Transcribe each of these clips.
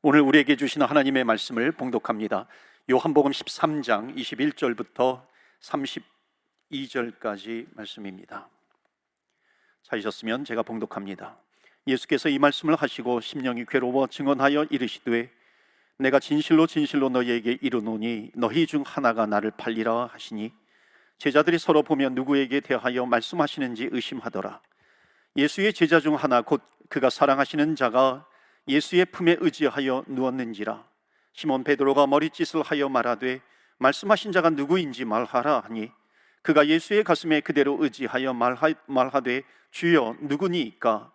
오늘 우리에게 주시는 하나님의 말씀을 봉독합니다. 요한복음 13장 21절부터 32절까지 말씀입니다. 찾으셨으면 제가 봉독합니다. 예수께서 이 말씀을 하시고 심령이 괴로워 증언하여 이르시되 내가 진실로 진실로 너희에게 이르노니 너희 중 하나가 나를 팔리라 하시니 제자들이 서로 보며 누구에게 대하여 말씀하시는지 의심하더라. 예수의 제자 중 하나 곧 그가 사랑하시는 자가 예수의 품에 의지하여 누웠는지라. 시몬 베드로가 머리짓을 하여 말하되 말씀하신 자가 누구인지 말하라 하니 그가 예수의 가슴에 그대로 의지하여 말하되 주여 누구니이까?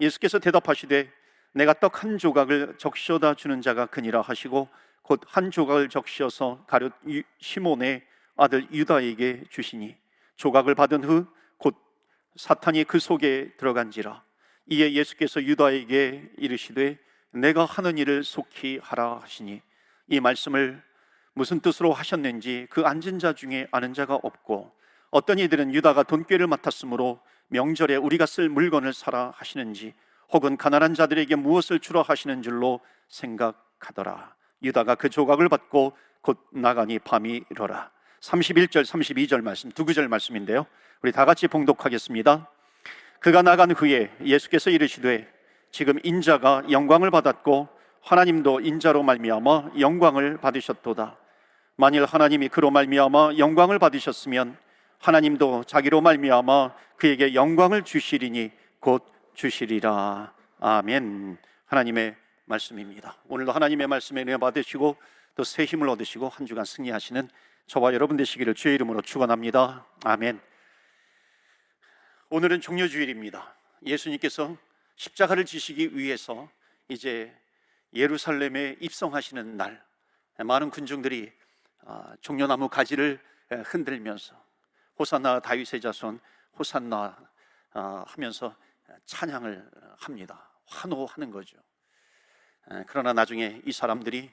예수께서 대답하시되 내가 떡 한 조각을 적셔다 주는 자가 그니라 하시고 곧 한 조각을 적셔서 가룟 시몬의 아들 유다에게 주시니 조각을 받은 후 곧 사탄이 그 속에 들어간지라. 이에 예수께서 유다에게 이르시되 내가 하는 일을 속히 하라 하시니 이 말씀을 무슨 뜻으로 하셨는지 그 앉은 자 중에 아는 자가 없고 어떤 이들은 유다가 돈꾀를 맡았으므로 명절에 우리가 쓸 물건을 사라 하시는지 혹은 가난한 자들에게 무엇을 주라 하시는 줄로 생각하더라. 유다가 그 조각을 받고 곧 나가니 밤이 이르라. 31절 32절 말씀, 두 구절 말씀인데요, 우리 다 같이 봉독하겠습니다. 그가 나간 후에 예수께서 이르시되 지금 인자가 영광을 받았고 하나님도 인자로 말미암아 영광을 받으셨도다. 만일 하나님이 그로 말미암아 영광을 받으셨으면 하나님도 자기로 말미암아 그에게 영광을 주시리니 곧 주시리라. 아멘. 하나님의 말씀입니다. 오늘도 하나님의 말씀에 은혜 받으시고 또 새 힘을 얻으시고 한 주간 승리하시는 저와 여러분 되시기를 주의 이름으로 축원합니다. 아멘. 오늘은 종려주일입니다. 예수님께서 십자가를 지시기 위해서 이제 예루살렘에 입성하시는 날, 많은 군중들이 종려나무 가지를 흔들면서 호산나 다윗의 자손 호산나 하면서 찬양을 합니다. 환호하는 거죠. 그러나 나중에 이 사람들이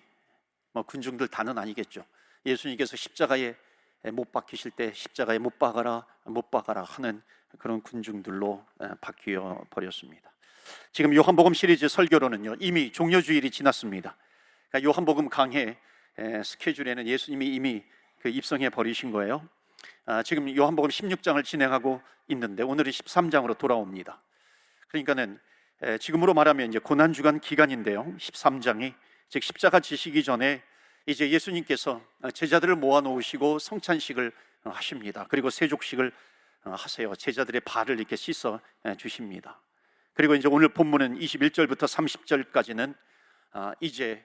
군중들 다는 아니겠죠. 예수님께서 십자가에 못 박히실 때 십자가에 못 박아라 하는 그런 군중들로 바뀌어 버렸습니다. 지금 요한복음 시리즈 설교로는요, 이미 종려주일이 지났습니다. 그러니까 요한복음 강해 스케줄에는 예수님이 이미 입성해 버리신 거예요. 지금 요한복음 16장을 진행하고 있는데 오늘은 13장으로 돌아옵니다. 그러니까는 지금으로 말하면 이제 고난주간 기간인데요, 13장이 즉 십자가 지시기 전에 이제 예수님께서 제자들을 모아놓으시고 성찬식을 하십니다. 그리고 세족식을 하세요. 제자들의 발을 이렇게 씻어 주십니다. 그리고 이제 오늘 본문은 21절부터 30절까지는 이제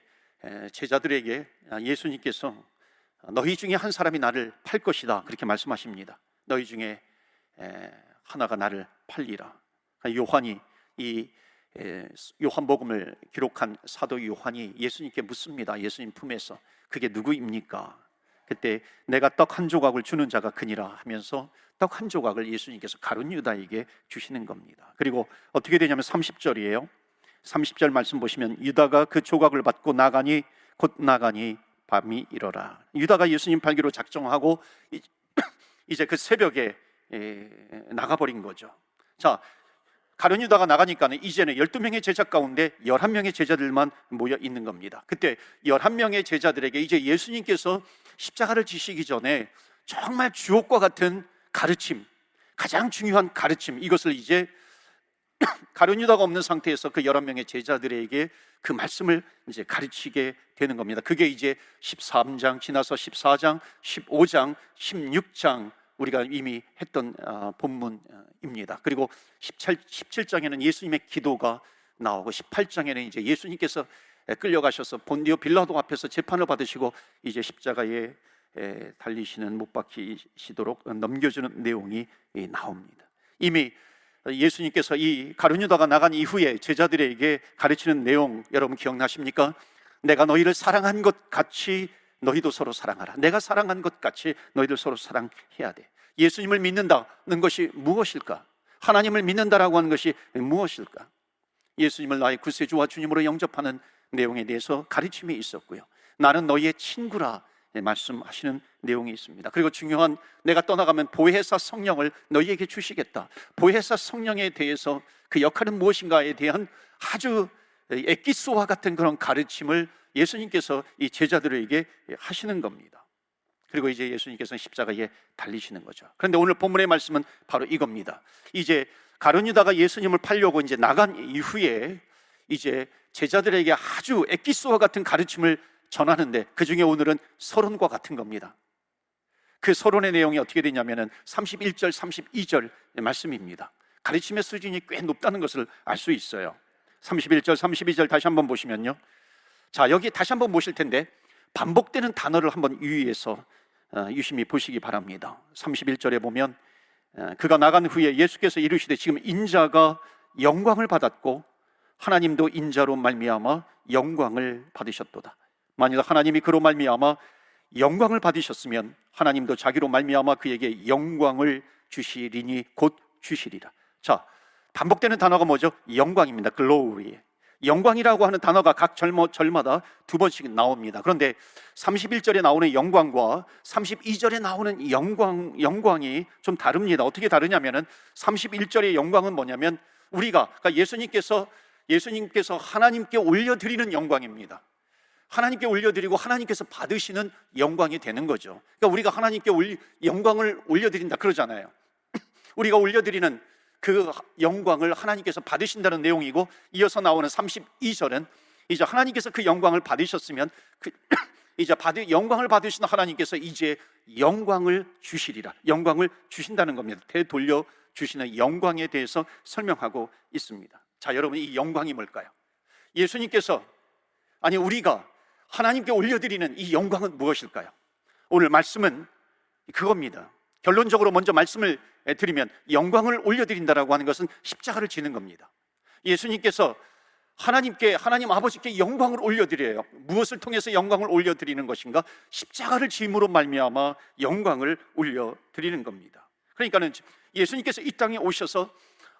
제자들에게 예수님께서 너희 중에 한 사람이 나를 팔 것이다 그렇게 말씀하십니다. 너희 중에 하나가 나를 팔리라. 요한이 이 요한복음을 기록한 사도 요한이 예수님께 묻습니다. 예수님 품에서 그게 누구입니까? 그때 내가 떡 한 조각을 주는 자가 그니라 하면서 떡 한 조각을 예수님께서 가룟 유다에게 주시는 겁니다. 그리고 어떻게 되냐면 30절이에요 30절 말씀 보시면 유다가 그 조각을 받고 나가니 곧 나가니 밤이 이르라. 유다가 예수님 팔기로 작정하고 이제 그 새벽에 나가버린 거죠. 자, 가룟 유다가 나가니까는 이제는 12명의 제자 가운데 11명의 제자들만 모여 있는 겁니다. 그때 11명의 제자들에게 이제 예수님께서 십자가를 지시기 전에 정말 주옥과 같은 가르침, 가장 중요한 가르침, 이것을 이제 가룟 유다가 없는 상태에서 그 11명의 제자들에게 그 말씀을 이제 가르치게 되는 겁니다. 그게 이제 13장 지나서 14장, 15장, 16장 우리가 이미 했던 본문입니다. 그리고 17장에는 예수님의 기도가 나오고 18장에는 이제 예수님께서 끌려가셔서 본디오 빌라도 앞에서 재판을 받으시고 이제 십자가에 달리시는 못 박히시도록 넘겨주는 내용이 나옵니다. 이미 예수님께서 이 가룟 유다가 나간 이후에 제자들에게 가르치는 내용 여러분 기억나십니까? 내가 너희를 사랑한 것 같이 너희도 서로 사랑하라. 내가 사랑한 것 같이 너희들 서로 사랑해야 돼. 예수님을 믿는다는 것이 무엇일까? 하나님을 믿는다라고 하는 것이 무엇일까? 예수님을 나의 구세주와 주님으로 영접하는 내용에 대해서 가르침이 있었고요. 나는 너희의 친구라 말씀하시는 내용이 있습니다. 그리고 중요한, 내가 떠나가면 보혜사 성령을 너희에게 주시겠다. 보혜사 성령에 대해서 그 역할은 무엇인가에 대한 아주 엑기스와 같은 그런 가르침을 예수님께서 이 제자들에게 하시는 겁니다. 그리고 이제 예수님께서는 십자가에 달리시는 거죠. 그런데 오늘 본문의 말씀은 바로 이겁니다. 이제 가룟 유다가 예수님을 팔려고 이제 나간 이후에 이제 제자들에게 아주 엑기스와 같은 가르침을 전하는데, 그 중에 오늘은 서론과 같은 겁니다. 그 서론의 내용이 어떻게 되냐면은 31절 32절 말씀입니다. 가르침의 수준이 꽤 높다는 것을 알 수 있어요. 31절 32절 다시 한번 보시면요, 자, 여기 다시 한번 보실 텐데 반복되는 단어를 한번 유의해서 유심히 보시기 바랍니다. 31절에 보면 그가 나간 후에 예수께서 이르시되 지금 인자가 영광을 받았고 하나님도 인자로 말미암아 영광을 받으셨도다. 만일 하나님이 그로 말미암아 영광을 받으셨으면 하나님도 자기로 말미암아 그에게 영광을 주시리니 곧 주시리라. 자, 반복되는 단어가 뭐죠? 영광입니다. glory. 영광이라고 하는 단어가 각 절마다 두 번씩 나옵니다. 그런데 31절에 나오는 영광과 32절에 나오는 영광이 좀 다릅니다. 어떻게 다르냐면은 31절의 영광은 뭐냐면 그러니까 예수님께서 하나님께 올려드리는 영광입니다. 하나님께 올려드리고 하나님께서 받으시는 영광이 되는 거죠. 그러니까 우리가 하나님께 영광을 올려드린다 그러잖아요. 우리가 올려드리는 그 영광을 하나님께서 받으신다는 내용이고, 이어서 나오는 32절은 이제 하나님께서 그 영광을 받으셨으면 이제 영광을 받으신 하나님께서 이제 영광을 주시리라, 영광을 주신다는 겁니다. 되돌려 주시는 영광에 대해서 설명하고 있습니다. 자, 여러분, 이 영광이 뭘까요? 우리가 하나님께 올려드리는 이 영광은 무엇일까요? 오늘 말씀은 그겁니다. 결론적으로 먼저 말씀을 드리면 영광을 올려드린다라고 하는 것은 십자가를 지는 겁니다. 예수님께서 하나님 아버지께 영광을 올려드려요. 무엇을 통해서 영광을 올려드리는 것인가? 십자가를 지음으로 말미암아 영광을 올려드리는 겁니다. 그러니까는 예수님께서 이 땅에 오셔서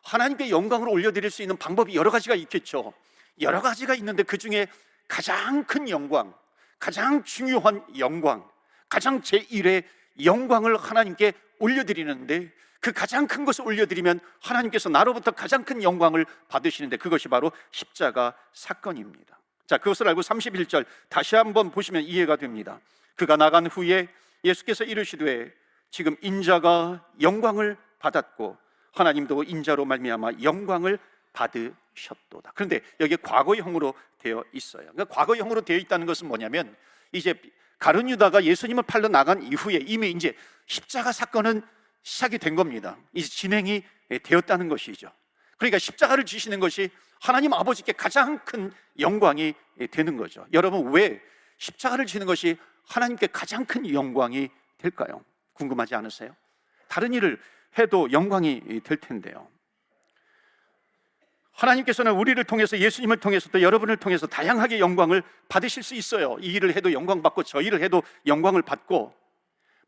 하나님께 영광을 올려드릴 수 있는 방법이 여러 가지가 있겠죠. 여러 가지가 있는데 그 중에 가장 큰 영광, 가장 중요한 영광, 가장 제1의 영광을 하나님께 올려드리는데, 그 가장 큰 것을 올려드리면 하나님께서 나로부터 가장 큰 영광을 받으시는데, 그것이 바로 십자가 사건입니다. 자, 그것을 알고 31절 다시 한번 보시면 이해가 됩니다. 그가 나간 후에 예수께서 이르시되 지금 인자가 영광을 받았고 하나님도 인자로 말미암아 영광을 받으셨도다. 그런데 여기에 과거형으로 되어 있어요. 그러니까 과거형으로 되어 있다는 것은 뭐냐면, 이제 가룟 유다가 예수님을 팔러 나간 이후에 이미 이제 십자가 사건은 시작이 된 겁니다. 이제 진행이 되었다는 것이죠. 그러니까 십자가를 지시는 것이 하나님 아버지께 가장 큰 영광이 되는 거죠. 여러분, 왜 십자가를 지는 것이 하나님께 가장 큰 영광이 될까요? 궁금하지 않으세요? 다른 일을 해도 영광이 될 텐데요. 하나님께서는 우리를 통해서, 예수님을 통해서 또 여러분을 통해서 다양하게 영광을 받으실 수 있어요. 이 일을 해도 영광 받고 저 일을 해도 영광을 받고,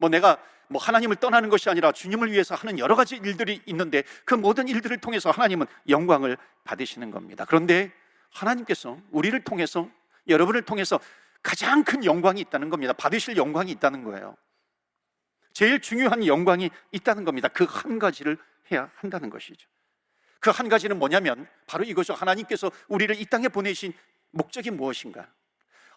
내가 하나님을 떠나는 것이 아니라 주님을 위해서 하는 여러 가지 일들이 있는데 그 모든 일들을 통해서 하나님은 영광을 받으시는 겁니다. 그런데 하나님께서 우리를 통해서, 여러분을 통해서 가장 큰 영광이 있다는 겁니다. 받으실 영광이 있다는 거예요. 제일 중요한 영광이 있다는 겁니다. 그 한 가지를 해야 한다는 것이죠. 그 한 가지는 뭐냐면 바로 이것이죠. 하나님께서 우리를 이 땅에 보내신 목적이 무엇인가?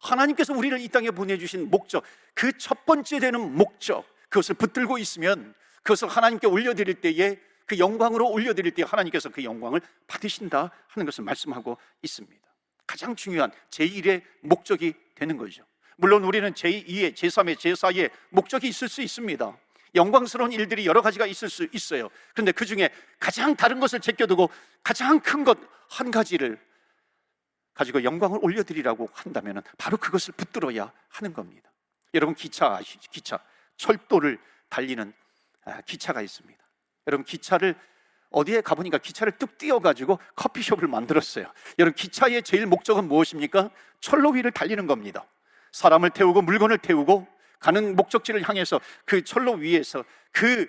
하나님께서 우리를 이 땅에 보내주신 목적, 그 첫 번째 되는 목적, 그것을 붙들고 있으면 그것을 하나님께 올려드릴 때에, 그 영광으로 올려드릴 때에 하나님께서 그 영광을 받으신다 하는 것을 말씀하고 있습니다. 가장 중요한 제1의 목적이 되는 거죠. 물론 우리는 제2의, 제3의, 제4의 목적이 있을 수 있습니다. 영광스러운 일들이 여러 가지가 있을 수 있어요. 그런데 그 중에 가장 다른 것을 제껴두고 가장 큰 것 한 가지를 가지고 영광을 올려드리라고 한다면 바로 그것을 붙들어야 하는 겁니다. 여러분, 기차 아시죠? 기차, 철도를 달리는 기차가 있습니다. 여러분, 기차를 어디에 가보니까 기차를 뚝 띄워가지고 커피숍을 만들었어요. 여러분, 기차의 제일 목적은 무엇입니까? 철로 위를 달리는 겁니다. 사람을 태우고 물건을 태우고 가는 목적지를 향해서 그 철로 위에서 그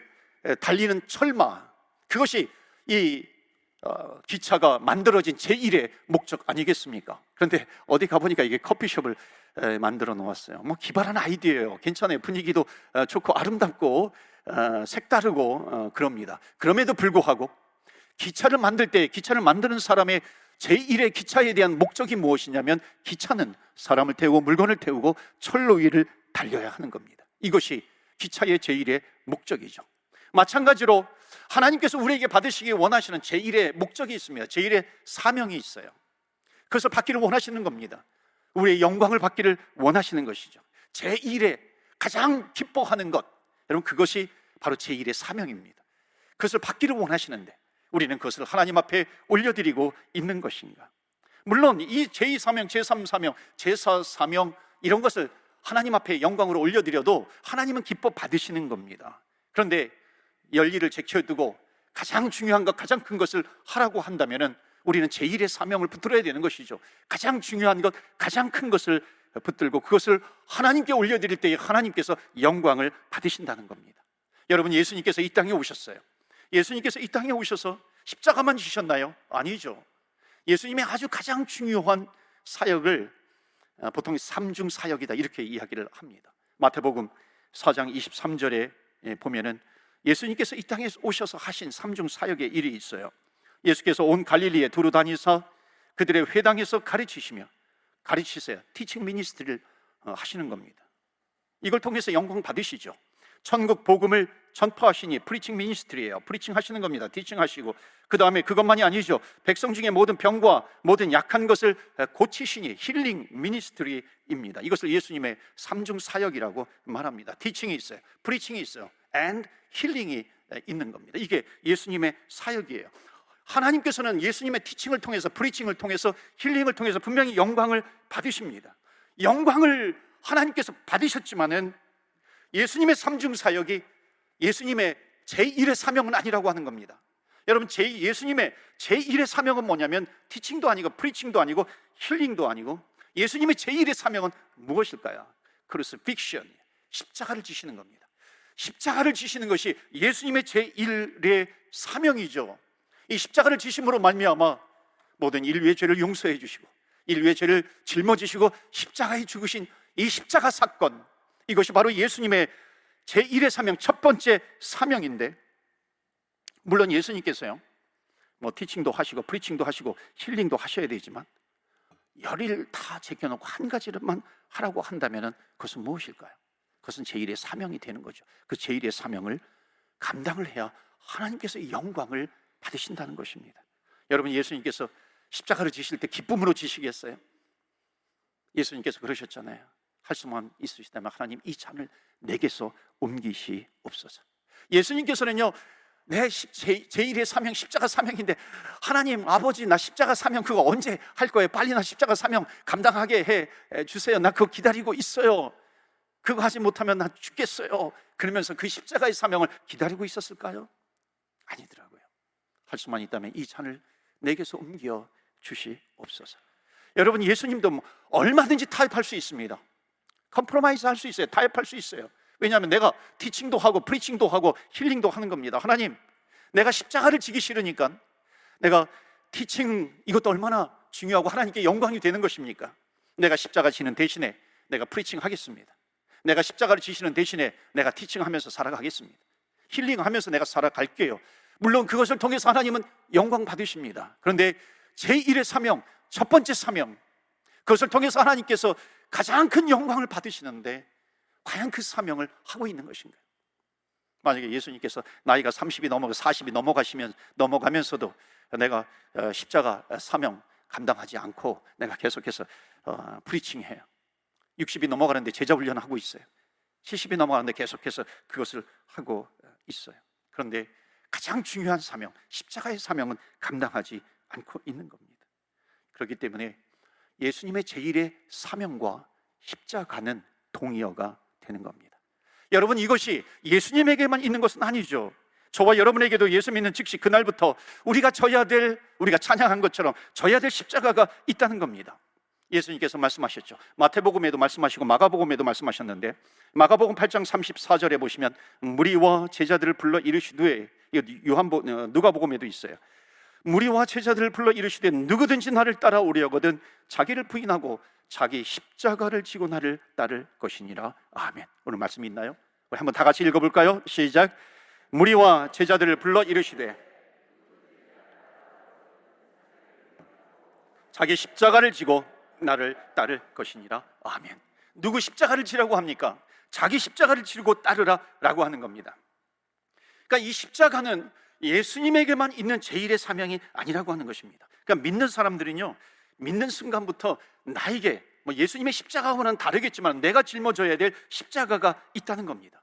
달리는 철마, 그것이 이 기차가 만들어진 제1의 목적 아니겠습니까? 그런데 어디 가보니까 이게 커피숍을 만들어 놓았어요. 기발한 아이디어예요. 괜찮아요. 분위기도 좋고 아름답고 색다르고 그럽니다. 그럼에도 불구하고 기차를 만들 때 기차를 만드는 사람의 제1의 기차에 대한 목적이 무엇이냐면 기차는 사람을 태우고 물건을 태우고 철로 위를 달려야 하는 겁니다. 이것이 기차의 제1의 목적이죠. 마찬가지로 하나님께서 우리에게 받으시기 원하시는 제1의 목적이 있습니다. 제1의 사명이 있어요. 그것을 받기를 원하시는 겁니다. 우리의 영광을 받기를 원하시는 것이죠. 제1의 가장 기뻐하는 것, 여러분 그것이 바로 제1의 사명입니다. 그것을 받기를 원하시는데 우리는 그것을 하나님 앞에 올려드리고 있는 것인가? 물론 이 제2 사명, 제3 사명, 제4 사명 이런 것을 하나님 앞에 영광으로 올려드려도 하나님은 기뻐 받으시는 겁니다. 그런데 열일을 제쳐두고 가장 중요한 것, 가장 큰 것을 하라고 한다면 우리는 제1의 사명을 붙들어야 되는 것이죠. 가장 중요한 것, 가장 큰 것을 붙들고 그것을 하나님께 올려드릴 때에 하나님께서 영광을 받으신다는 겁니다. 여러분, 예수님께서 이 땅에 오셨어요. 예수님께서 이 땅에 오셔서 십자가만 지셨나요? 아니죠. 예수님의 아주 가장 중요한 사역을 보통 삼중 사역이다 이렇게 이야기를 합니다. 마태복음 4장 23절에 보면은 예수님께서 이 땅에 오셔서 하신 삼중 사역의 일이 있어요. 예수께서 온 갈릴리에 두루 다니사 그들의 회당에서 가르치세요. 티칭 미니스트리를 하시는 겁니다. 이걸 통해서 영광 받으시죠. 천국 복음을 전파하시니 프리칭 미니스트리예요. 프리칭 하시는 겁니다. 티칭 하시고 그 다음에 그것만이 아니죠. 백성 중에 모든 병과 모든 약한 것을 고치시니 힐링 미니스트리입니다. 이것을 예수님의 삼중 사역이라고 말합니다. 티칭이 있어요, 프리칭이 있어요, and 힐링이 있는 겁니다. 이게 예수님의 사역이에요. 하나님께서는 예수님의 티칭을 통해서, 프리칭을 통해서, 힐링을 통해서 분명히 영광을 받으십니다. 영광을 하나님께서 받으셨지만은 예수님의 삼중 사역이 예수님의 제1의 사명은 아니라고 하는 겁니다. 여러분, 예수님의 제1의 사명은 뭐냐면 티칭도 아니고 프리칭도 아니고 힐링도 아니고 예수님의 제1의 사명은 무엇일까요? 크루시픽션, 십자가를 지시는 겁니다. 십자가를 지시는 것이 예수님의 제1의 사명이죠. 이 십자가를 지심으로 말미암아 모든 인류의 죄를 용서해 주시고 인류의 죄를 짊어지시고 십자가에 죽으신 이 십자가 사건, 이것이 바로 예수님의 제1의 사명, 첫 번째 사명인데, 물론 예수님께서요 티칭도 하시고 프리칭도 하시고 힐링도 하셔야 되지만 열의를 다 제껴놓고 한 가지만 하라고 한다면 그것은 무엇일까요? 그것은 제1의 사명이 되는 거죠. 그 제1의 사명을 감당을 해야 하나님께서 영광을 받으신다는 것입니다. 여러분, 예수님께서 십자가를 지실 때 기쁨으로 지시겠어요? 예수님께서 그러셨잖아요. 할 수만 있으시다면 하나님 이 잔을 내게서 옮기시옵소서. 예수님께서는요 내 제1의 사명, 십자가 사명인데 하나님 아버지, 나 십자가 사명 그거 언제 할 거예요? 빨리 나 십자가 사명 감당하게 해 주세요. 나 그거 기다리고 있어요. 그거 하지 못하면 나 죽겠어요. 그러면서 그 십자가의 사명을 기다리고 있었을까요? 아니더라고요. 할 수만 있다면 이 잔을 내게서 옮겨 주시옵소서. 여러분, 예수님도 얼마든지 타협할 수 있습니다. 컴프로마이즈 할 수 있어요. 타협할 수 있어요. 왜냐하면 내가 티칭도 하고 프리칭도 하고 힐링도 하는 겁니다. 하나님, 내가 십자가를 지기 싫으니까 내가 티칭 이것도 얼마나 중요하고 하나님께 영광이 되는 것입니까? 내가 십자가 지는 대신에 내가 프리칭 하겠습니다. 내가 십자가를 지시는 대신에 내가 티칭하면서 살아가겠습니다. 힐링하면서 내가 살아갈게요. 물론 그것을 통해서 하나님은 영광 받으십니다. 그런데 제1의 사명, 첫 번째 사명, 그것을 통해서 하나님께서 가장 큰 영광을 받으시는데 과연 그 사명을 하고 있는 것인가요? 만약에 예수님께서 나이가 30이 넘어가 40이 넘어가면서도 내가 십자가 사명 감당하지 않고 내가 계속해서 프리칭해요. 60이 넘어가는데 제자 훈련하고 있어요. 70이 넘어가는데 계속해서 그것을 하고 있어요. 그런데 가장 중요한 사명, 십자가의 사명은 감당하지 않고 있는 겁니다. 그렇기 때문에 예수님의 제1의 사명과 십자가는 동의어가 되는 겁니다. 여러분, 이것이 예수님에게만 있는 것은 아니죠. 저와 여러분에게도 예수 믿는 즉시 그날부터 우리가 찬양한 것처럼 져야 될 십자가가 있다는 겁니다. 예수님께서 말씀하셨죠. 마태복음에도 말씀하시고 마가복음에도 말씀하셨는데, 마가복음 8장 34절에 보시면 무리와 제자들을 불러 이르시되, 누가복음에도 있어요. 무리와 제자들을 불러 이르시되 누구든지 나를 따라오려거든 자기를 부인하고 자기 십자가를 지고 나를 따를 것이니라. 아멘. 오늘 말씀이 있나요? 우리 한번 다 같이 읽어볼까요? 시작. 무리와 제자들을 불러 이르시되 자기 십자가를 지고 나를 따를 것이니라. 아멘. 누구 십자가를 지라고 합니까? 자기 십자가를 지고 따르라 라고 하는 겁니다. 그러니까 이 십자가는 예수님에게만 있는 제1의 사명이 아니라고 하는 것입니다. 그러니까 믿는 사람들은요, 믿는 순간부터 나에게 예수님의 십자가와는 다르겠지만 내가 짊어져야 될 십자가가 있다는 겁니다.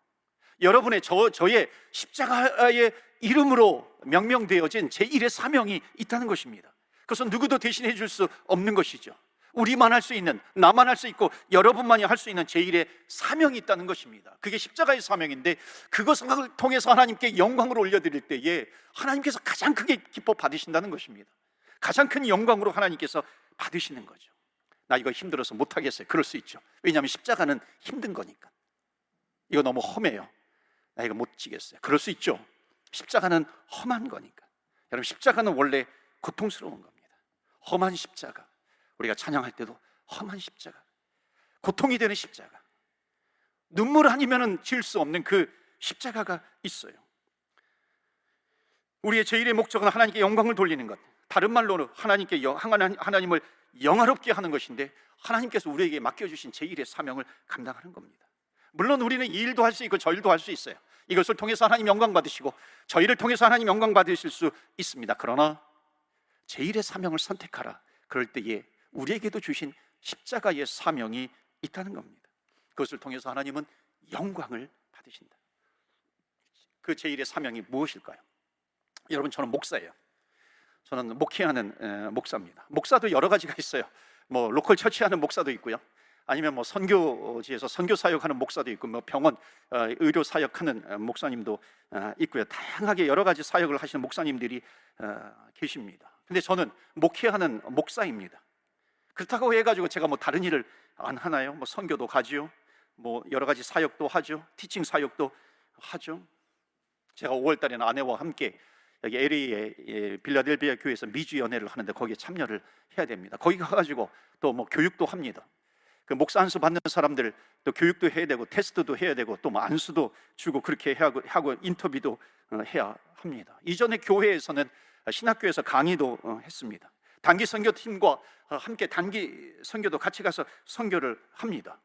여러분의 저의 십자가의 이름으로 명명되어진 제1의 사명이 있다는 것입니다. 그것은 누구도 대신해 줄 수 없는 것이죠. 우리만 할 수 있는, 나만 할 수 있고 여러분만이 할 수 있는 제1의 사명이 있다는 것입니다. 그게 십자가의 사명인데, 그것을 통해서 하나님께 영광을 올려드릴 때에 하나님께서 가장 크게 기뻐 받으신다는 것입니다. 가장 큰 영광으로 하나님께서 받으시는 거죠. 나 이거 힘들어서 못하겠어요. 그럴 수 있죠. 왜냐하면 십자가는 힘든 거니까. 이거 너무 험해요. 나 이거 못 지겠어요. 그럴 수 있죠. 십자가는 험한 거니까. 여러분, 십자가는 원래 고통스러운 겁니다. 험한 십자가. 우리가 찬양할 때도 험한 십자가, 고통이 되는 십자가, 눈물 아니면 지을 수 없는 그 십자가가 있어요. 우리의 제1의 목적은 하나님께 영광을 돌리는 것, 다른 말로는 하나님을 영화롭게 하는 것인데, 하나님께서 우리에게 맡겨주신 제1의 사명을 감당하는 겁니다. 물론 우리는 이 일도 할 수 있고 저 일도 할 수 있어요. 이것을 통해서 하나님 영광 받으시고 저 일을 통해서 하나님 영광 받으실 수 있습니다. 그러나 제1의 사명을 선택하라, 그럴 때에 우리에게도 주신 십자가의 사명이 있다는 겁니다. 그것을 통해서 하나님은 영광을 받으신다. 그 제1의 사명이 무엇일까요? 여러분, 저는 목사예요. 저는 목회하는 목사입니다. 목사도 여러 가지가 있어요. 로컬 처치하는 목사도 있고요, 아니면 선교지에서 선교 사역하는 목사도 있고, 병원 의료 사역하는 목사님도 있고요. 다양하게 여러 가지 사역을 하시는 목사님들이 계십니다. 근데 저는 목회하는 목사입니다. 그렇다고 해가지고 제가 다른 일을 안 하나요? 선교도 가지요, 여러 가지 사역도 하죠, 티칭 사역도 하죠. 제가 5월 달에는 아내와 함께 여기 LA의 빌라델비아 교회에서 미주 연회를 하는데 거기에 참여를 해야 됩니다. 거기 가가지고 또 교육도 합니다. 그 목사 안수 받는 사람들 또 교육도 해야 되고 테스트도 해야 되고 또 안수도 주고 그렇게 하고 인터뷰도 해야 합니다. 이전에 교회에서는 신학교에서 강의도 했습니다. 단기 선교팀과 함께 단기 선교도 같이 가서 선교를 합니다.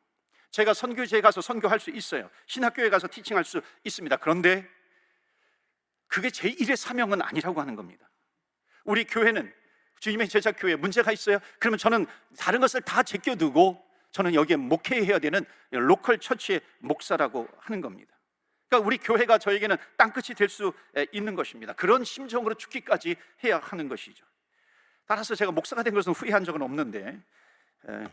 제가 선교지에 가서 선교할 수 있어요. 신학교에 가서 티칭할 수 있습니다. 그런데 그게 제1의 사명은 아니라고 하는 겁니다. 우리 교회는 주님의 제자 교회, 문제가 있어요? 그러면 저는 다른 것을 다 제껴두고 저는 여기에 목회해야 되는 로컬 처치의 목사라고 하는 겁니다. 그러니까 우리 교회가 저에게는 땅끝이 될 수 있는 것입니다. 그런 심정으로 죽기까지 해야 하는 것이죠. 따라서 제가 목사가 된 것은 후회한 적은 없는데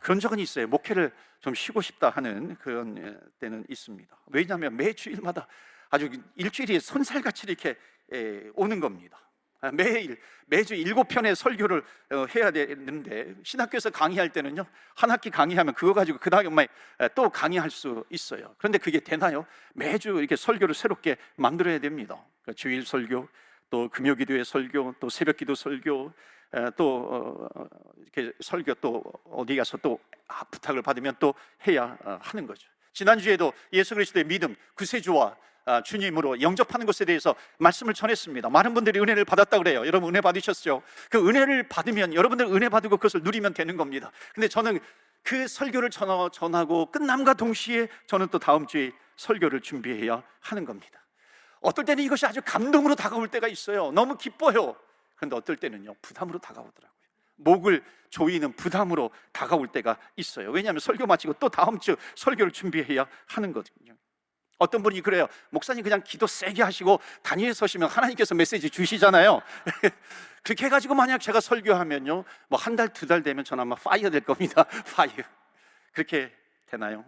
그런 적은 있어요. 목회를 좀 쉬고 싶다 하는 그런 때는 있습니다. 왜냐하면 매주일마다 아주 일주일이 손살같이 이렇게 오는 겁니다. 매주 7편의 설교를 해야 되는데, 신학교에서 강의할 때는요, 한 학기 강의하면 그거 가지고 그 다음에 또 강의할 수 있어요. 그런데 그게 되나요? 매주 이렇게 설교를 새롭게 만들어야 됩니다. 그러니까 주일 설교, 또 금요기도의 설교, 또 새벽기도 설교, 또 이렇게 설교 또 어디 가서 또 부탁을 받으면 또 해야 하는 거죠. 지난주에도 예수 그리스도의 믿음, 구세주와 주님으로 영접하는 것에 대해서 말씀을 전했습니다. 많은 분들이 은혜를 받았다고 그래요. 여러분 은혜 받으셨죠? 그 은혜를 받으면 여러분들 은혜 받고 그것을 누리면 되는 겁니다. 근데 저는 그 설교를 전하고 끝남과 동시에 저는 또 다음 주에 설교를 준비해야 하는 겁니다. 어떨 때는 이것이 아주 감동으로 다가올 때가 있어요. 너무 기뻐요. 그런데 어떨 때는요, 부담으로 다가오더라고요. 목을 조이는 부담으로 다가올 때가 있어요. 왜냐하면 설교 마치고 또 다음 주 설교를 준비해야 하는 거거든요. 어떤 분이 그래요. 목사님 그냥 기도 세게 하시고 단위에 서시면 하나님께서 메시지 주시잖아요. 그렇게 해가지고 만약 제가 설교하면요, 한 달, 2달 되면 저는 아마 파이어 될 겁니다. 파이어. 그렇게 되나요?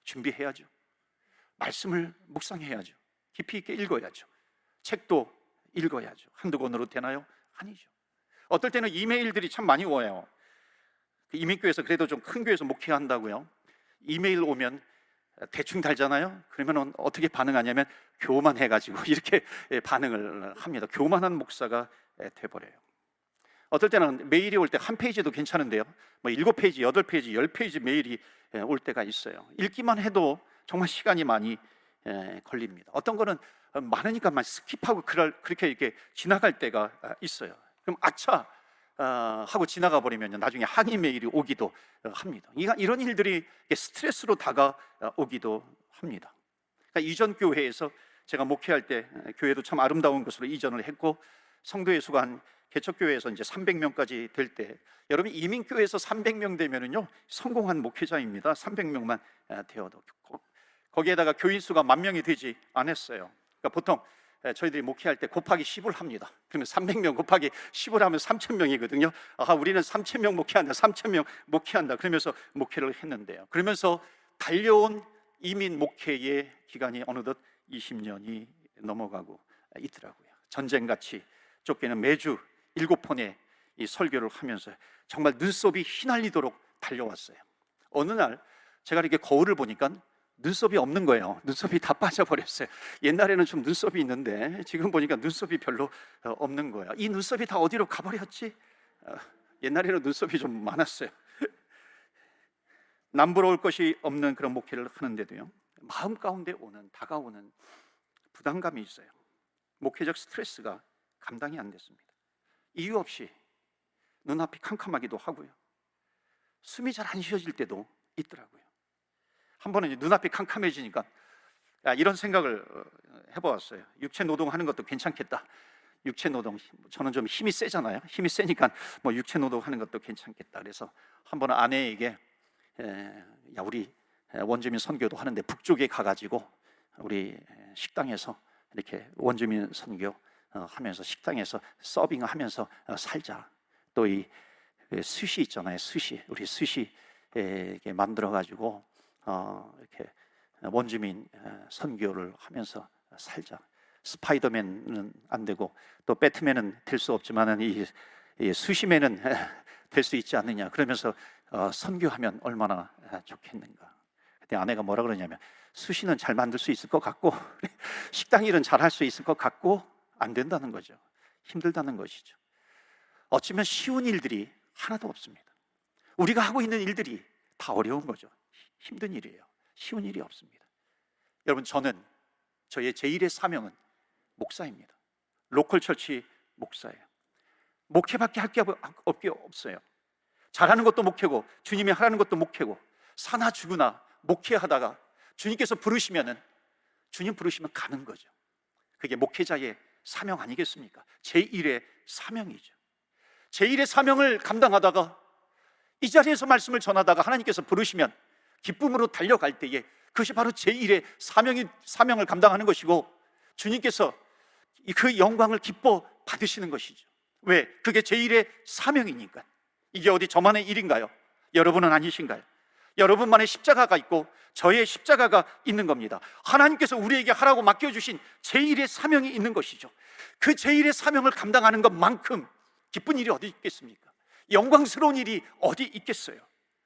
준비해야죠. 말씀을 묵상해야죠. 깊이 있게 읽어야죠. 책도 읽어야죠. 한두 권으로 되나요? 아니죠. 어떨 때는 이메일들이 참 많이 와요. 그 이민교회에서 그래도 좀 큰 교회에서 목회한다고요. 이메일 오면 대충 달잖아요. 그러면 어떻게 반응하냐면 교만해가지고 이렇게 반응을 합니다. 교만한 목사가 돼버려요. 어떨 때는 메일이 올 때 한 페이지도 괜찮은데요, 7페이지, 8페이지, 10페이지 메일이 올 때가 있어요. 읽기만 해도 정말 시간이 많이 걸립니다. 어떤 거는 많으니까 막 스킵하고 그렇게 이렇게 지나갈 때가 있어요. 그럼 아차, 하고 지나가 버리면 나중에 항의 메일이 오기도 합니다. 이런 일들이 스트레스로 다가오기도 합니다. 그러니까 이전 교회에서 제가 목회할 때 교회도 참 아름다운 것으로 이전을 했고, 성도의 수가 한 개척교회에서 이제 300명까지 될 때, 여러분 이민교회에서 300명 되면은요 성공한 목회자입니다. 300명만 되어도. 거기에다가 교인 수가 10,000명이 되지 않았어요. 그러니까 보통 저희들이 목회할 때 곱하기 10을 합니다. 그러면 300명 곱하기 10을 하면 3,000명이거든요. 우리는 3,000명 목회한다, 3,000명 목회한다, 그러면서 목회를 했는데요. 그러면서 달려온 이민 목회의 기간이 어느덧 20년이 넘어가고 있더라고요. 전쟁같이 쫓기는 매주 7번의 이 설교를 하면서 정말 눈썹이 휘날리도록 달려왔어요. 어느 날 제가 이렇게 거울을 보니까 눈썹이 없는 거예요. 눈썹이 다 빠져버렸어요. 옛날에는 좀 눈썹이 있는데 지금 보니까 눈썹이 별로 없는 거예요. 이 눈썹이 다 어디로 가버렸지? 옛날에는 눈썹이 좀 많았어요. 남부러울 것이 없는 그런 목회를 하는데도요, 마음 가운데 다가오는 부담감이 있어요. 목회적 스트레스가 감당이 안 됐습니다. 이유 없이 눈앞이 캄캄하기도 하고요, 숨이 잘 안 쉬어질 때도 있더라고요. 한 번은 눈앞이 캄캄해지니까 이런 생각을 해보았어요. 육체 노동하는 것도 괜찮겠다. 육체 노동, 저는 좀 힘이 세잖아요. 힘이 세니까 뭐 육체 노동하는 것도 괜찮겠다. 그래서 한 번은 아내에게 우리 원주민 선교도 하는데 북쪽에 가가지고 우리 식당에서 이렇게 원주민 선교 하면서 식당에서 서빙하면서 살자. 또 이 스시 있잖아요. 스시, 우리 스시 이렇게 만들어가지고 이렇게 원주민 선교를 하면서 살자. 스파이더맨은 안 되고 또 배트맨은 될 수 없지만은 이 수시맨은 될 수 있지 않느냐. 그러면서 선교하면 얼마나 좋겠는가. 그때 아내가 뭐라 그러냐면, 수시는 잘 만들 수 있을 것 같고 식당 일은 잘 할 수 있을 것 같고 안 된다는 거죠. 힘들다는 것이죠. 어쩌면 쉬운 일들이 하나도 없습니다. 우리가 하고 있는 일들이 다 어려운 거죠. 힘든 일이에요. 쉬운 일이 없습니다. 여러분, 저는 저의 제1의 사명은 목사입니다. 로컬 처치 목사예요. 목회밖에 할 게 없어요. 잘하는 것도 목회고 주님이 하라는 것도 목회고, 사나 죽으나 목회하다가 주님께서 부르시면은, 주님 부르시면 가는 거죠. 그게 목회자의 사명 아니겠습니까? 제1의 사명이죠. 제1의 사명을 감당하다가 이 자리에서 말씀을 전하다가 하나님께서 부르시면 기쁨으로 달려갈 때에 그것이 바로 제1의 사명을 감당하는 것이고, 주님께서 그 영광을 기뻐 받으시는 것이죠. 왜? 그게 제1의 사명이니까. 이게 어디 저만의 일인가요? 여러분은 아니신가요? 여러분만의 십자가가 있고 저의 십자가가 있는 겁니다. 하나님께서 우리에게 하라고 맡겨주신 제1의 사명이 있는 것이죠. 그 제1의 사명을 감당하는 것만큼 기쁜 일이 어디 있겠습니까? 영광스러운 일이 어디 있겠어요?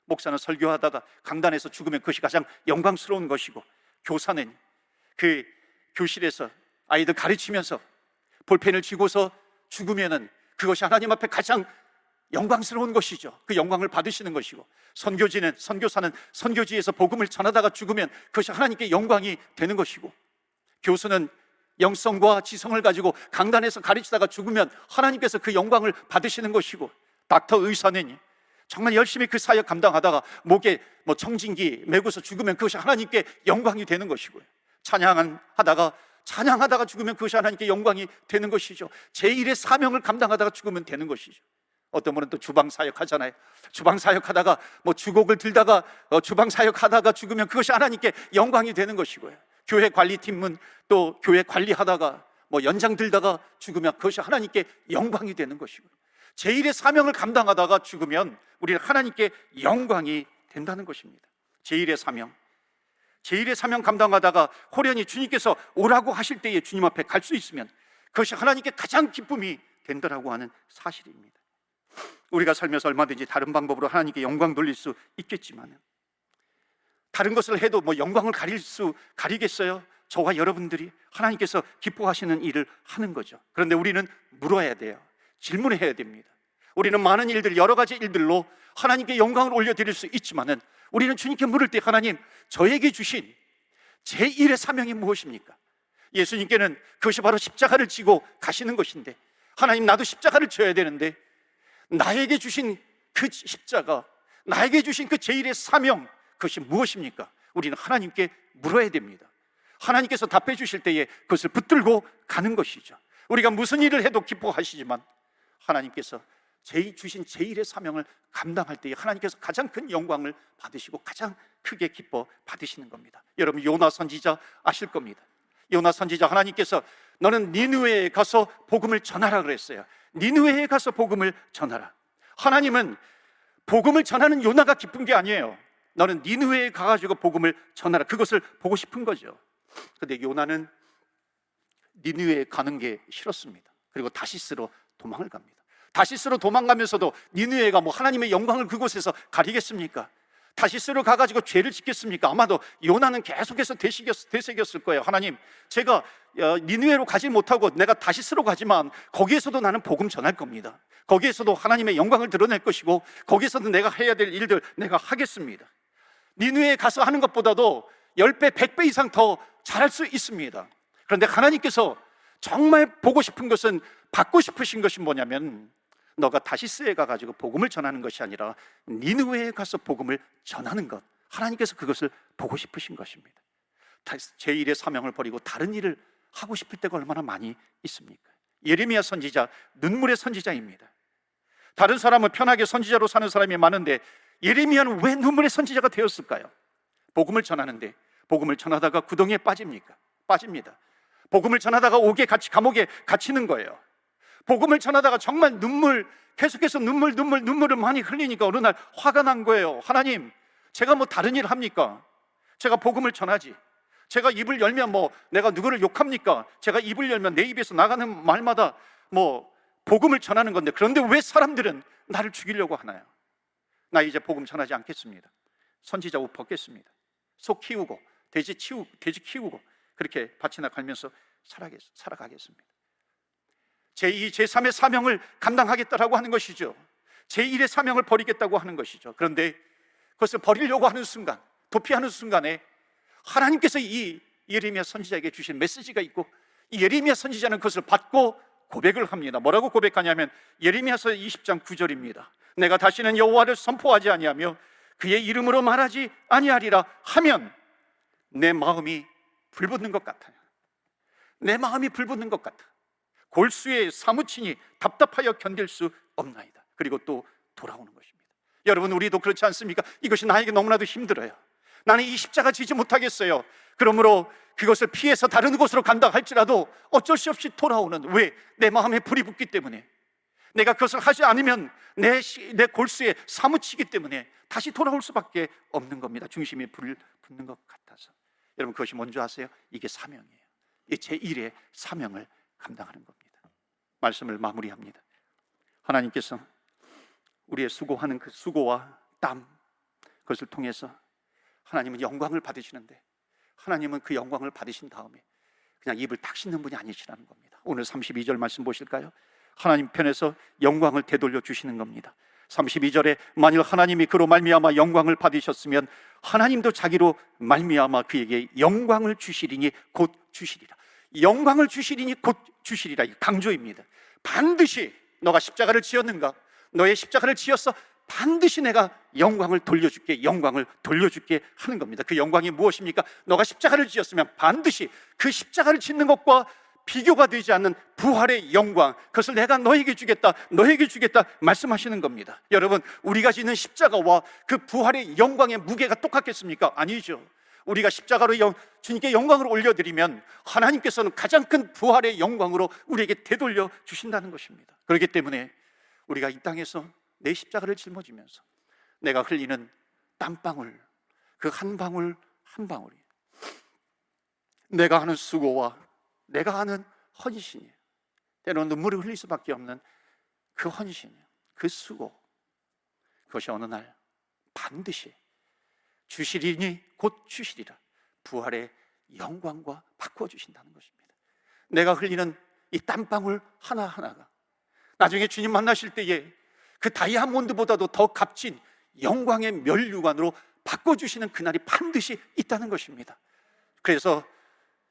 목사는 설교하다가 강단에서 죽으면 그것이 가장 영광스러운 것이고, 교사는 그 교실에서 아이들 가르치면서 볼펜을 쥐고서 죽으면은 그것이 하나님 앞에 가장 영광스러운 것이죠. 그 영광을 받으시는 것이고, 선교사는 선교지에서 복음을 전하다가 죽으면 그것이 하나님께 영광이 되는 것이고, 교수는 영성과 지성을 가지고 강단에서 가르치다가 죽으면 하나님께서 그 영광을 받으시는 것이고, 닥터 의사는 정말 열심히 그 사역 감당하다가 목에 청진기 메고서 죽으면 그것이 하나님께 영광이 되는 것이고요, 찬양하다가 죽으면 그것이 하나님께 영광이 되는 것이죠. 제1의 사명을 감당하다가 죽으면 되는 것이죠. 어떤 분은 또 주방 사역 하잖아요. 주방 사역 하다가 주걱을 들다가 주방 사역 하다가 죽으면 그것이 하나님께 영광이 되는 것이고요. 교회 관리팀은 또 교회 관리하다가 연장 들다가 죽으면 그것이 하나님께 영광이 되는 것이고요. 제1의 사명을 감당하다가 죽으면 우리는 하나님께 영광이 된다는 것입니다. 제1의 사명 감당하다가 호련히 주님께서 오라고 하실 때에 주님 앞에 갈 수 있으면 그것이 하나님께 가장 기쁨이 된다라고 하는 사실입니다. 우리가 살면서 얼마든지 다른 방법으로 하나님께 영광 돌릴 수 있겠지만, 다른 것을 해도 영광을 가리겠어요? 저와 여러분들이 하나님께서 기뻐하시는 일을 하는 거죠. 그런데 우리는 물어야 돼요. 질문해야 됩니다. 우리는 많은 일들, 여러 가지 일들로 하나님께 영광을 올려드릴 수 있지만은, 우리는 주님께 물을 때, 하나님, 저에게 주신 제1의 사명이 무엇입니까? 예수님께는 그것이 바로 십자가를 지고 가시는 것인데, 하나님, 나도 십자가를 져야 되는데 나에게 주신 그 십자가, 나에게 주신 그 제1의 사명, 그것이 무엇입니까? 우리는 하나님께 물어야 됩니다. 하나님께서 답해 주실 때에 그것을 붙들고 가는 것이죠. 우리가 무슨 일을 해도 기뻐하시지만 하나님께서 주신 제1의 사명을 감당할 때에 하나님께서 가장 큰 영광을 받으시고 가장 크게 기뻐 받으시는 겁니다. 여러분, 요나 선지자 아실 겁니다. 요나 선지자, 하나님께서 너는 니느웨에 가서 복음을 전하라 그랬어요. 니느웨에 가서 복음을 전하라. 하나님은 복음을 전하는 요나가 기쁜 게 아니에요. 너는 니느웨에 가가지고 복음을 전하라, 그것을 보고 싶은 거죠. 근데 요나는 니느웨에 가는 게 싫었습니다. 그리고 다시스로 도망을 갑니다. 다시스로 도망가면서도 니느웨가 뭐 하나님의 영광을 그곳에서 가리겠습니까? 다시스로 가가지고 죄를 짓겠습니까? 아마도 요나는 계속해서 되새겼을 거예요. 하나님, 제가 니느웨로 가지 못하고 내가 다시스로 가지만 거기에서도 나는 복음 전할 겁니다. 거기에서도 하나님의 영광을 드러낼 것이고 거기에서도 내가 해야 될 일들 내가 하겠습니다. 니느웨에 가서 하는 것보다도 10배, 100배 이상 더 잘할 수 있습니다. 그런데 하나님께서 정말 보고 싶은 것은, 받고 싶으신 것이 뭐냐면 너가 다시스에 가가지고 복음을 전하는 것이 아니라 니느웨에 가서 복음을 전하는 것, 하나님께서 그것을 보고 싶으신 것입니다. 제1의 사명을 버리고 다른 일을 하고 싶을 때가 얼마나 많이 있습니까? 예레미야 선지자, 눈물의 선지자입니다. 다른 사람은 편하게 선지자로 사는 사람이 많은데 예레미야는 왜 눈물의 선지자가 되었을까요? 복음을 전하는데, 복음을 전하다가 구덩이에 빠집니까? 빠집니다. 복음을 전하다가 감옥에 갇히는 거예요. 복음을 전하다가 정말 계속해서 눈물을 많이 흘리니까 어느 날 화가 난 거예요. 하나님, 제가 뭐 다른 일 합니까? 제가 복음을 전하지. 제가 입을 열면 뭐 내가 누구를 욕합니까? 제가 입을 열면 내 입에서 나가는 말마다 뭐 복음을 전하는 건데, 그런데 왜 사람들은 나를 죽이려고 하나요? 나 이제 복음 전하지 않겠습니다. 선지자 옷 벗겠습니다. 소 키우고 돼지 키우고 그렇게 밭이나 갈면서 살아가겠습니다. 제2, 제3의 사명을 감당하겠다라고 하는 것이죠. 제1의 사명을 버리겠다고 하는 것이죠. 그런데 그것을 버리려고 하는 순간, 도피하는 순간에 하나님께서 이 예레미야 선지자에게 주신 메시지가 있고, 이 예레미야 선지자는 그것을 받고 고백을 합니다. 뭐라고 고백하냐면 예레미야서 20장 9절입니다. 내가 다시는 여호와를 선포하지 아니하며 그의 이름으로 말하지 아니하리라 하면 내 마음이 불붙는 것 같아요. 내 마음이 불붙는 것 같아. 골수에 사무치니 답답하여 견딜 수 없나이다. 그리고 또 돌아오는 것입니다. 여러분, 우리도 그렇지 않습니까? 이것이 나에게 너무나도 힘들어요. 나는 이 십자가 지지 못하겠어요. 그러므로 그것을 피해서 다른 곳으로 간다 할지라도 어쩔 수 없이 돌아오는, 왜? 내 마음에 불이 붙기 때문에, 내가 그것을 하지 않으면 내 골수에 사무치기 때문에 다시 돌아올 수밖에 없는 겁니다. 중심이 불 붙는 것 같아서. 여러분, 그것이 뭔지 아세요? 이게 사명이에요. 이 제1의 사명을 감당하는 겁니다. 말씀을 마무리합니다. 하나님께서 우리의 수고하는 그 수고와 땀, 그것을 통해서 하나님은 영광을 받으시는데, 하나님은 그 영광을 받으신 다음에 그냥 입을 탁 씻는 분이 아니시라는 겁니다. 오늘 32절 말씀 보실까요? 하나님 편에서 영광을 되돌려 주시는 겁니다. 32절에 만일 하나님이 그로 말미암아 영광을 받으셨으면 하나님도 자기로 말미암아 그에게 영광을 주시리니 곧 주시리라. 영광을 주시리니 곧 주시리라. 강조입니다. 반드시 너가 십자가를 지었는가? 너의 십자가를 지었어? 반드시 내가 영광을 돌려줄게, 영광을 돌려줄게 하는 겁니다. 그 영광이 무엇입니까? 너가 십자가를 지었으면 반드시 그 십자가를 짓는 것과 비교가 되지 않는 부활의 영광, 그것을 내가 너에게 주겠다 말씀하시는 겁니다. 여러분, 우리가 짓는 십자가와 그 부활의 영광의 무게가 똑같겠습니까? 아니죠. 우리가 십자가로 주님께 영광을 올려드리면 하나님께서는 가장 큰 부활의 영광으로 우리에게 되돌려 주신다는 것입니다. 그렇기 때문에 우리가 이 땅에서 내 십자가를 짊어지면서 내가 흘리는 땀방울, 그 한 방울 한 방울이 내가 하는 수고와 내가 하는 헌신이에요. 때로는 눈물을 흘릴 수밖에 없는 그 헌신, 그 수고, 그것이 어느 날 반드시 주시리니 곧 주시리라, 부활의 영광과 바꾸어 주신다는 것입니다. 내가 흘리는 이 땀방울 하나하나가 나중에 주님 만나실 때에 그 다이아몬드보다도 더 값진 영광의 면류관으로 바꿔주시는 그날이 반드시 있다는 것입니다. 그래서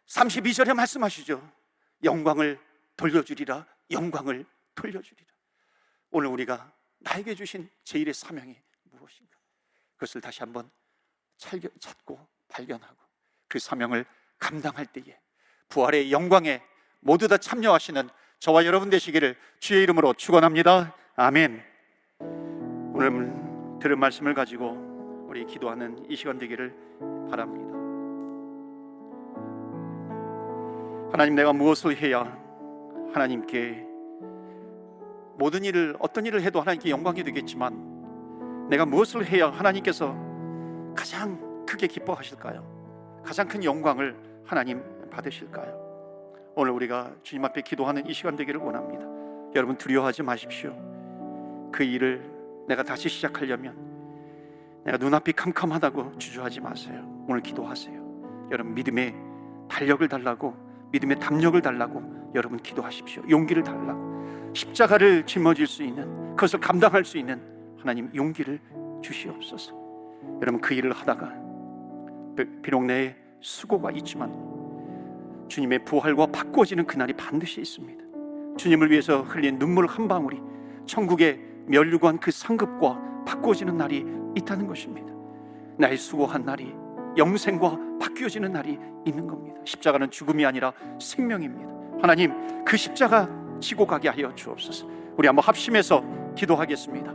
32절에 말씀하시죠. 영광을 돌려주리라, 영광을 돌려주리라. 오늘 우리가 나에게 주신 제1의 사명이 무엇인가? 그것을 다시 한번 찾고 발견하고 그 사명을 감당할 때에 부활의 영광에 모두 다 참여하시는 저와 여러분 되시기를 주의 이름으로 축원합니다. 아멘. 오늘 들은 말씀을 가지고 우리 기도하는 이 시간 되기를 바랍니다. 하나님, 내가 무엇을 해야 하나님께 모든 일을, 어떤 일을 해도 하나님께 영광이 되겠지만 내가 무엇을 해야 하나님께서 가장 크게 기뻐하실까요? 가장 큰 영광을 하나님 받으실까요? 오늘 우리가 주님 앞에 기도하는 이 시간 되기를 원합니다. 여러분, 두려워하지 마십시오. 그 일을 내가 다시 시작하려면 내가 눈앞이 캄캄하다고 주저하지 마세요. 오늘 기도하세요. 여러분, 믿음의 달력을 달라고, 믿음의 담력을 달라고 여러분 기도하십시오. 용기를 달라고, 십자가를 짊어질 수 있는, 그것을 감당할 수 있는 하나님 용기를 주시옵소서. 여러분, 그 일을 하다가 비록 내 수고가 있지만 주님의 부활과 바꿔지는 그날이 반드시 있습니다. 주님을 위해서 흘린 눈물 한 방울이 천국의 멸류관 그 상급과 바꿔지는 날이 있다는 것입니다. 나의 수고한 날이 영생과 바뀌어지는 날이 있는 겁니다. 십자가는 죽음이 아니라 생명입니다. 하나님, 그 십자가 지고 가게 하여 주옵소서. 우리 한번 합심해서 기도하겠습니다.